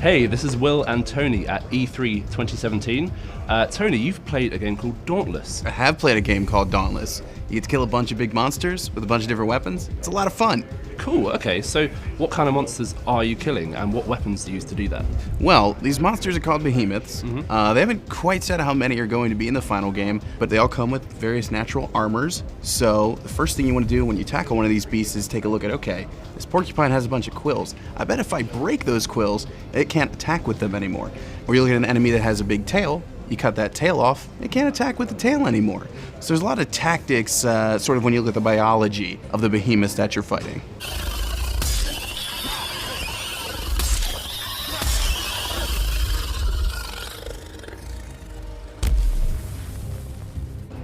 Hey, this is Will and Tony at E3 2017. Tony, you've played a game called Dauntless. I have played a game called Dauntless. You get to kill a bunch of big monsters with a bunch of different weapons. It's a lot of fun. Cool, okay, so what kind of monsters are you killing and what weapons do you use to do that? Well, these monsters are called behemoths. They haven't quite said how many are going to be in the final game, but they all come with various natural armors. So the first thing you want to do when you tackle one of these beasts is take a look at, okay, this porcupine has a bunch of quills. I bet if I break those quills, it can't attack with them anymore. Or you look at an enemy that has a big tail, you cut that tail off, it can't attack with the tail anymore. So there's a lot of tactics, sort of when you look at the biology of the behemoths that you're fighting.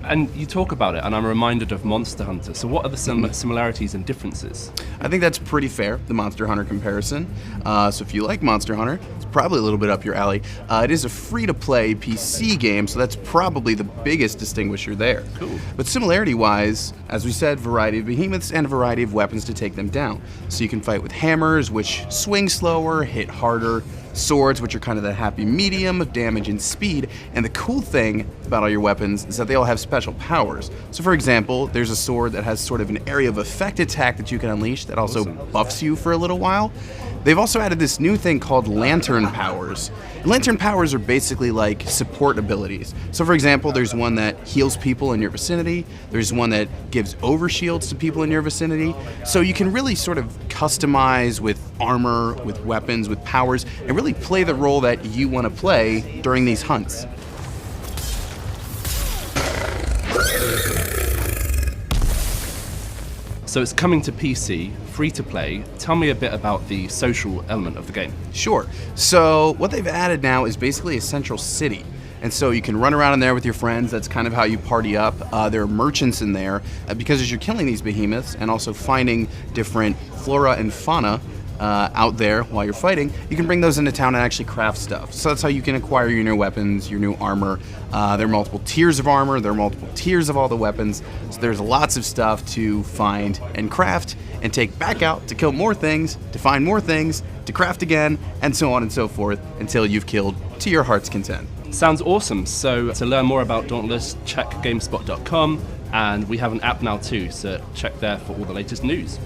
And you talk about it, and I'm reminded of Monster Hunter. So what are the similarities and differences? I think that's pretty fair, the Monster Hunter comparison. So if you like Monster Hunter, it's probably a little bit up your alley. It is a free-to-play PC game, so that's probably the biggest distinguisher there. Cool. But similarity-wise, as we said, variety of behemoths and a variety of weapons to take them down. So you can fight with hammers, which swing slower, hit harder, swords, which are kind of the happy medium of damage and speed, and the cool thing about all your weapons is that they all have special powers. So for example, there's a sword that has sort of an area of effect attack that you can unleash that also buffs you for a little while. They've also added this new thing called lantern powers. Lantern powers are basically like support abilities. So for example, there's one that heals people in your vicinity, there's one that gives overshields to people in your vicinity. So you can really sort of customize with armor, with weapons, with powers, and really play the role that you want to play during these hunts. So it's coming to PC, free to play. Tell me a bit about the social element of the game. Sure. So what they've added now is basically a central city. And so you can run around in there with your friends. That's kind of how you party up. There are merchants in there because as you're killing these behemoths and also finding different flora and fauna out there while you're fighting, you can bring those into town and actually craft stuff. So that's how you can acquire your new weapons, your new armor. There are multiple tiers of armor, there are multiple tiers of all the weapons, so there's lots of stuff to find and craft and take back out to kill more things, to find more things, to craft again, and so on and so forth until you've killed to your heart's content. Sounds awesome. So to learn more about Dauntless, check GameSpot.com, and we have an app now too, so check there for all the latest news.